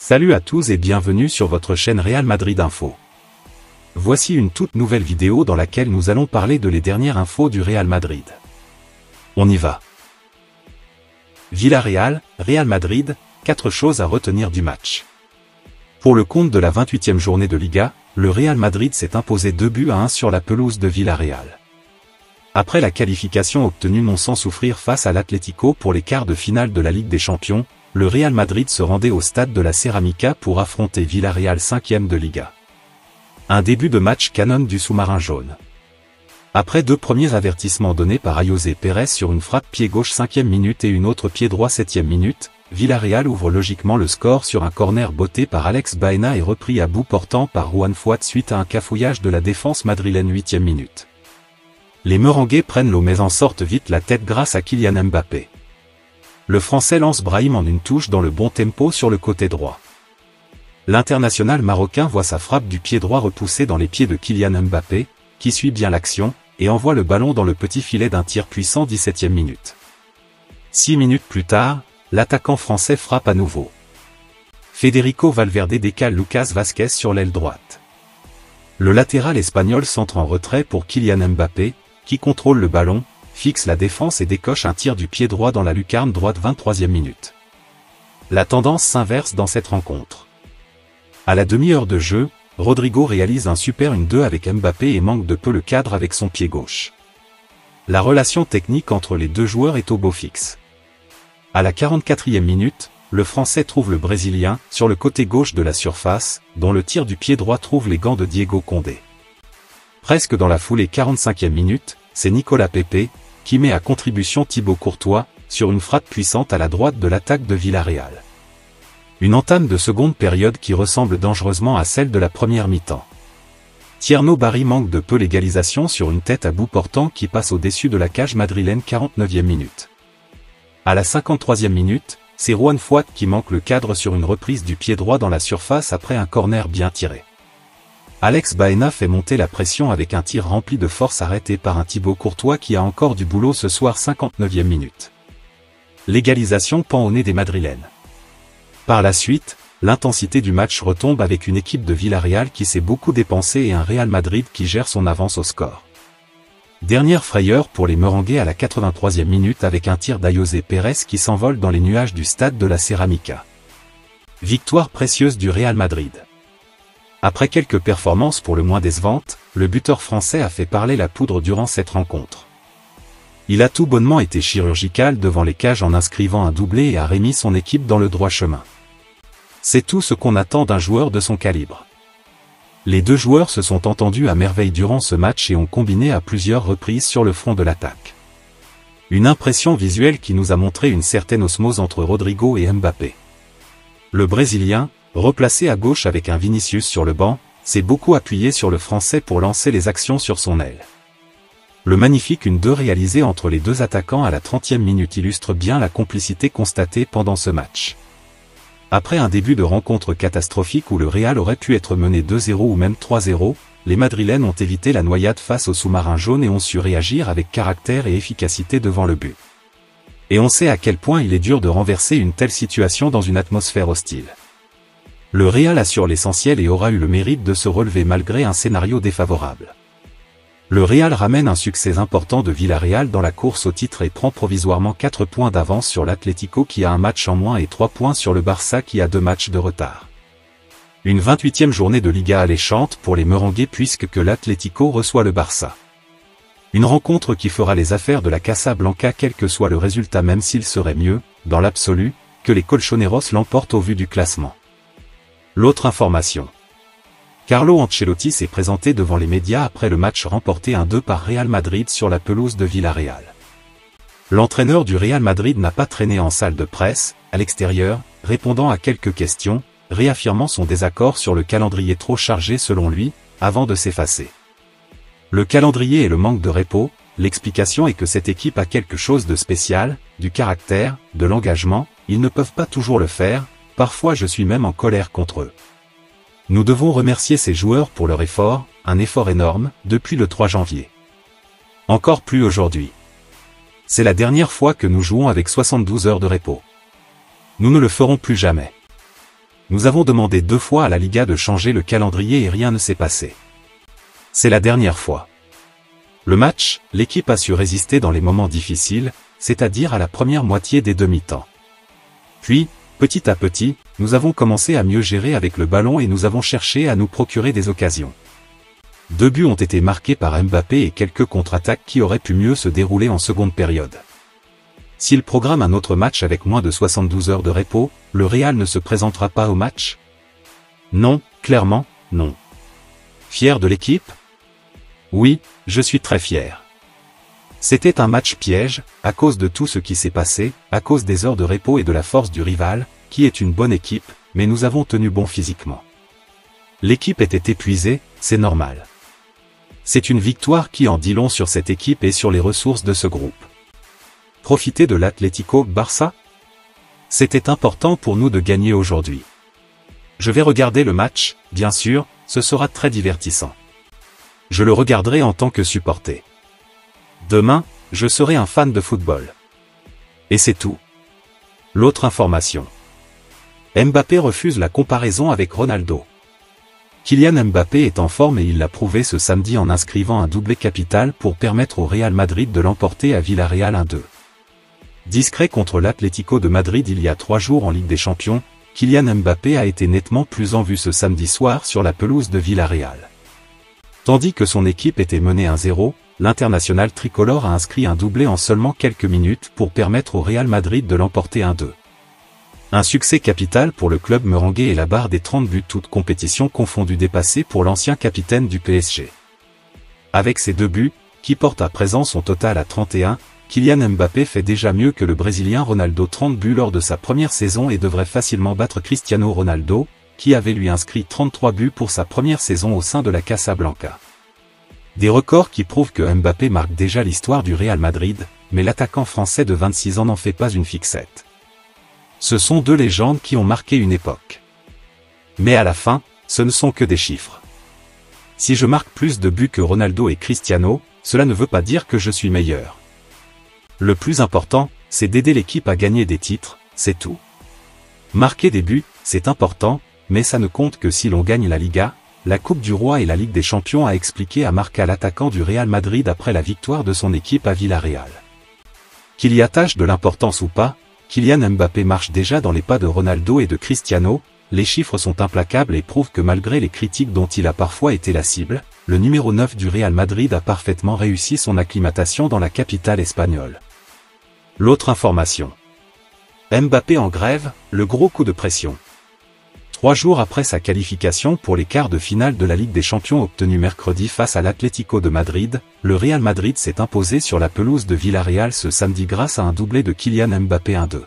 Salut à tous et bienvenue sur votre chaîne Real Madrid Info. Voici une toute nouvelle vidéo dans laquelle nous allons parler de les dernières infos du Real Madrid. On y va. Villarreal, Real Madrid, 4 choses à retenir du match. Pour le compte de la 28e journée de Liga, le Real Madrid s'est imposé 2-1 sur la pelouse de Villarreal. Après la qualification obtenue non sans souffrir face à l'Atlético pour les quarts de finale de la Ligue des Champions, le Real Madrid se rendait au stade de la Ceramica pour affronter Villarreal 5e de Liga. Un début de match canon du sous-marin jaune. Après 2 premiers avertissements donnés par Ayoze Pérez sur une frappe pied gauche 5e minute et une autre pied droit 7e minute, Villarreal ouvre logiquement le score sur un corner botté par Alex Baena et repris à bout portant par Juan Fouad suite à un cafouillage de la défense madrilène 8e minute. Les Merengues prennent l'eau mais en sortent vite la tête grâce à Kylian Mbappé. Le Français lance Brahim en une touche dans le bon tempo sur le côté droit. L'international marocain voit sa frappe du pied droit repoussée dans les pieds de Kylian Mbappé, qui suit bien l'action, et envoie le ballon dans le petit filet d'un tir puissant 17e minute. 6 minutes plus tard, l'attaquant français frappe à nouveau. Federico Valverde décale Lucas Vázquez sur l'aile droite. Le latéral espagnol centre en retrait pour Kylian Mbappé, qui contrôle le ballon, fixe la défense et décoche un tir du pied droit dans la lucarne droite 23e minute. La tendance s'inverse dans cette rencontre. À la demi-heure de jeu, Rodrigo réalise un super 1-2 avec Mbappé et manque de peu le cadre avec son pied gauche. La relation technique entre les deux joueurs est au beau fixe. À la 44e minute, le Français trouve le Brésilien, sur le côté gauche de la surface, dont le tir du pied droit trouve les gants de Diego Condé. Presque dans la foulée 45e minute, c'est Nicolas Pepe, qui met à contribution Thibaut Courtois, sur une frappe puissante à la droite de l'attaque de Villarreal. Une entame de seconde période qui ressemble dangereusement à celle de la première mi-temps. Tierno Barry manque de peu l'égalisation sur une tête à bout portant qui passe au-dessus de la cage madrilène 49e minute. À la 53e minute, c'est Juan Fouad qui manque le cadre sur une reprise du pied droit dans la surface après un corner bien tiré. Alex Baena fait monter la pression avec un tir rempli de force arrêté par un Thibaut Courtois qui a encore du boulot ce soir 59e minute. L'égalisation pend au nez des Madrilènes. Par la suite, l'intensité du match retombe avec une équipe de Villarreal qui s'est beaucoup dépensée et un Real Madrid qui gère son avance au score. Dernière frayeur pour les Merengues à la 83e minute avec un tir d'Ayoze Pérez qui s'envole dans les nuages du stade de la Ceramica. Victoire précieuse du Real Madrid. Après quelques performances pour le moins décevantes, le buteur français a fait parler la poudre durant cette rencontre. Il a tout bonnement été chirurgical devant les cages en inscrivant un doublé et a remis son équipe dans le droit chemin. C'est tout ce qu'on attend d'un joueur de son calibre. Les deux joueurs se sont entendus à merveille durant ce match et ont combiné à plusieurs reprises sur le front de l'attaque. Une impression visuelle qui nous a montré une certaine osmose entre Rodrigo et Mbappé. Le Brésilien, replacé à gauche avec un Vinicius sur le banc, s'est beaucoup appuyé sur le Français pour lancer les actions sur son aile. Le magnifique 1-2 réalisé entre les deux attaquants à la 30e minute illustre bien la complicité constatée pendant ce match. Après un début de rencontre catastrophique où le Real aurait pu être mené 2-0 ou même 3-0, les Madrilènes ont évité la noyade face au sous-marin jaune et ont su réagir avec caractère et efficacité devant le but. Et on sait à quel point il est dur de renverser une telle situation dans une atmosphère hostile. Le Real assure l'essentiel et aura eu le mérite de se relever malgré un scénario défavorable. Le Real ramène un succès important de Villarreal dans la course au titre et prend provisoirement 4 points d'avance sur l'Atlético qui a un match en moins et 3 points sur le Barça qui a 2 matchs de retard. Une 28e journée de Liga alléchante pour les Merengues puisque l'Atlético reçoit le Barça. Une rencontre qui fera les affaires de la Casablanca quel que soit le résultat même s'il serait mieux, dans l'absolu, que les Colchoneros l'emportent au vu du classement. L'autre information. Carlo Ancelotti s'est présenté devant les médias après le match remporté 1-2 par Real Madrid sur la pelouse de Villarreal. L'entraîneur du Real Madrid n'a pas traîné en salle de presse, à l'extérieur, répondant à quelques questions, réaffirmant son désaccord sur le calendrier trop chargé selon lui, avant de s'effacer. Le calendrier et le manque de repos, l'explication est que cette équipe a quelque chose de spécial, du caractère, de l'engagement, ils ne peuvent pas toujours le faire. Parfois je suis même en colère contre eux. Nous devons remercier ces joueurs pour leur effort, un effort énorme, depuis le 3 janvier. Encore plus aujourd'hui. C'est la dernière fois que nous jouons avec 72 heures de repos. Nous ne le ferons plus jamais. Nous avons demandé 2 fois à la Liga de changer le calendrier et rien ne s'est passé. C'est la dernière fois. Le match, l'équipe a su résister dans les moments difficiles, c'est-à-dire à la première moitié des demi-temps. Puis, petit à petit, nous avons commencé à mieux gérer avec le ballon et nous avons cherché à nous procurer des occasions. 2 buts ont été marqués par Mbappé et quelques contre-attaques qui auraient pu mieux se dérouler en seconde période. S'il programme un autre match avec moins de 72 heures de repos, le Real ne se présentera pas au match? Non, clairement, non. Fier de l'équipe? Oui, je suis très fier. C'était un match piège, à cause de tout ce qui s'est passé, à cause des heures de repos et de la force du rival, qui est une bonne équipe, mais nous avons tenu bon physiquement. L'équipe était épuisée, c'est normal. C'est une victoire qui en dit long sur cette équipe et sur les ressources de ce groupe. Profiter de l'Atlético Barça? C'était important pour nous de gagner aujourd'hui. Je vais regarder le match, bien sûr, ce sera très divertissant. Je le regarderai en tant que supporter. Demain, je serai un fan de football. Et c'est tout. L'autre information. Mbappé refuse la comparaison avec Ronaldo. Kylian Mbappé est en forme et il l'a prouvé ce samedi en inscrivant un doublé capital pour permettre au Real Madrid de l'emporter à Villarreal 1-2. Discret contre l'Atlético de Madrid il y a 3 jours en Ligue des Champions, Kylian Mbappé a été nettement plus en vue ce samedi soir sur la pelouse de Villarreal. Tandis que son équipe était menée 1-0, l'international tricolore a inscrit un doublé en seulement quelques minutes pour permettre au Real Madrid de l'emporter 1-2. Un succès capital pour le club merengue et la barre des 30 buts toutes compétitions confondues dépassée pour l'ancien capitaine du PSG. Avec ses 2 buts, qui portent à présent son total à 31, Kylian Mbappé fait déjà mieux que le Brésilien Ronaldo 30 buts lors de sa première saison et devrait facilement battre Cristiano Ronaldo, qui avait lui inscrit 33 buts pour sa première saison au sein de la Casablanca. Des records qui prouvent que Mbappé marque déjà l'histoire du Real Madrid, mais l'attaquant français de 26 ans n'en fait pas une fixette. Ce sont 2 légendes qui ont marqué une époque. Mais à la fin, ce ne sont que des chiffres. Si je marque plus de buts que Ronaldo et Cristiano, cela ne veut pas dire que je suis meilleur. Le plus important, c'est d'aider l'équipe à gagner des titres, c'est tout. Marquer des buts, c'est important, mais ça ne compte que si l'on gagne la Liga, la Coupe du Roi et la Ligue des Champions, a expliqué à Marca l'attaquant du Real Madrid après la victoire de son équipe à Villarreal. Qu'il y attache de l'importance ou pas, Kylian Mbappé marche déjà dans les pas de Ronaldo et de Cristiano, les chiffres sont implacables et prouvent que malgré les critiques dont il a parfois été la cible, le numéro 9 du Real Madrid a parfaitement réussi son acclimatation dans la capitale espagnole. L'autre information. Mbappé en grève, le gros coup de pression. 3 jours après sa qualification pour les quarts de finale de la Ligue des Champions obtenue mercredi face à l'Atlético de Madrid, le Real Madrid s'est imposé sur la pelouse de Villarreal ce samedi grâce à un doublé de Kylian Mbappé 1-2.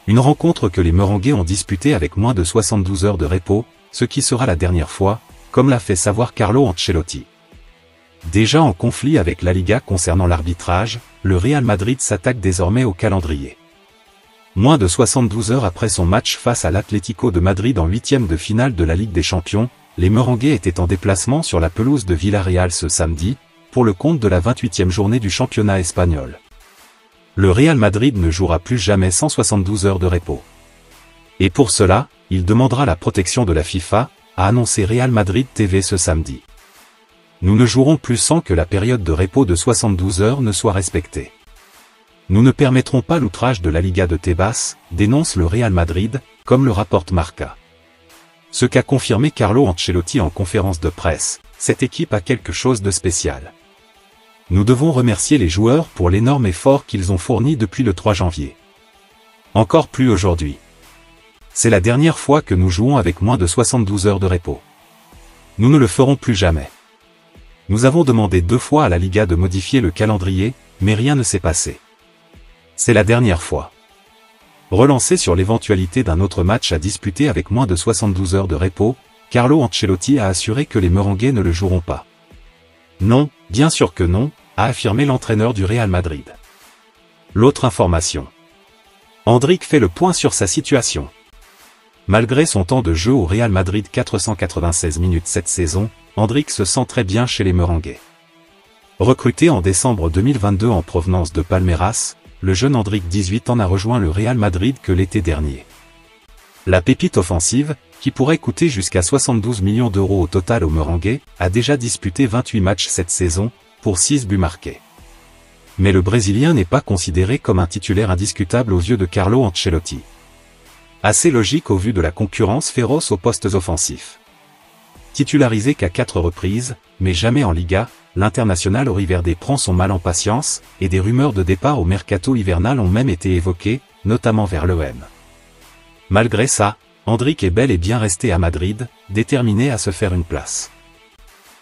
Une rencontre que les merengues ont disputée avec moins de 72 heures de repos, ce qui sera la dernière fois, comme l'a fait savoir Carlo Ancelotti. Déjà en conflit avec la Liga concernant l'arbitrage, le Real Madrid s'attaque désormais au calendrier. Moins de 72 heures après son match face à l'Atlético de Madrid en 8e de finale de la Ligue des Champions, les merengues étaient en déplacement sur la pelouse de Villarreal ce samedi, pour le compte de la 28e journée du championnat espagnol. Le Real Madrid ne jouera plus jamais 172 heures de repos. Et pour cela, il demandera la protection de la FIFA, a annoncé Real Madrid TV ce samedi. Nous ne jouerons plus sans que la période de repos de 72 heures ne soit respectée. Nous ne permettrons pas l'outrage de la Liga de Tebas, dénonce le Real Madrid, comme le rapporte Marca. Ce qu'a confirmé Carlo Ancelotti en conférence de presse, cette équipe a quelque chose de spécial. Nous devons remercier les joueurs pour l'énorme effort qu'ils ont fourni depuis le 3 janvier. Encore plus aujourd'hui. C'est la dernière fois que nous jouons avec moins de 72 heures de repos. Nous ne le ferons plus jamais. Nous avons demandé 2 fois à la Liga de modifier le calendrier, mais rien ne s'est passé. C'est la dernière fois. Relancé sur l'éventualité d'un autre match à disputer avec moins de 72 heures de repos, Carlo Ancelotti a assuré que les merengues ne le joueront pas. Non, bien sûr que non, a affirmé l'entraîneur du Real Madrid. L'autre information. Endrick fait le point sur sa situation. Malgré son temps de jeu au Real Madrid 496 minutes cette saison, Endrick se sent très bien chez les merengues. Recruté en décembre 2022 en provenance de Palmeiras, le jeune Endrick 18 ans a rejoint le Real Madrid que l'été dernier. La pépite offensive, qui pourrait coûter jusqu'à 72 millions d'euros au total au Merengue, a déjà disputé 28 matchs cette saison, pour 6 buts marqués. Mais le Brésilien n'est pas considéré comme un titulaire indiscutable aux yeux de Carlo Ancelotti. Assez logique au vu de la concurrence féroce aux postes offensifs. Titularisé qu'à 4 reprises, mais jamais en Liga, l'international Auriverde prend son mal en patience, et des rumeurs de départ au mercato hivernal ont même été évoquées, notamment vers l'OM. Malgré ça, Endrick est bel et bien resté à Madrid, déterminé à se faire une place.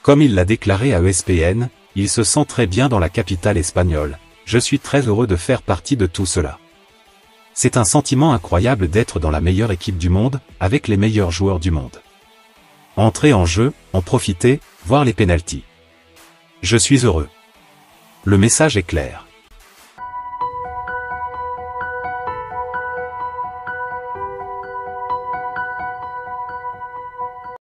Comme il l'a déclaré à ESPN, il se sent très bien dans la capitale espagnole, je suis très heureux de faire partie de tout cela. C'est un sentiment incroyable d'être dans la meilleure équipe du monde, avec les meilleurs joueurs du monde. Entrer en jeu, en profiter, voir les pénaltys. Je suis heureux. Le message est clair.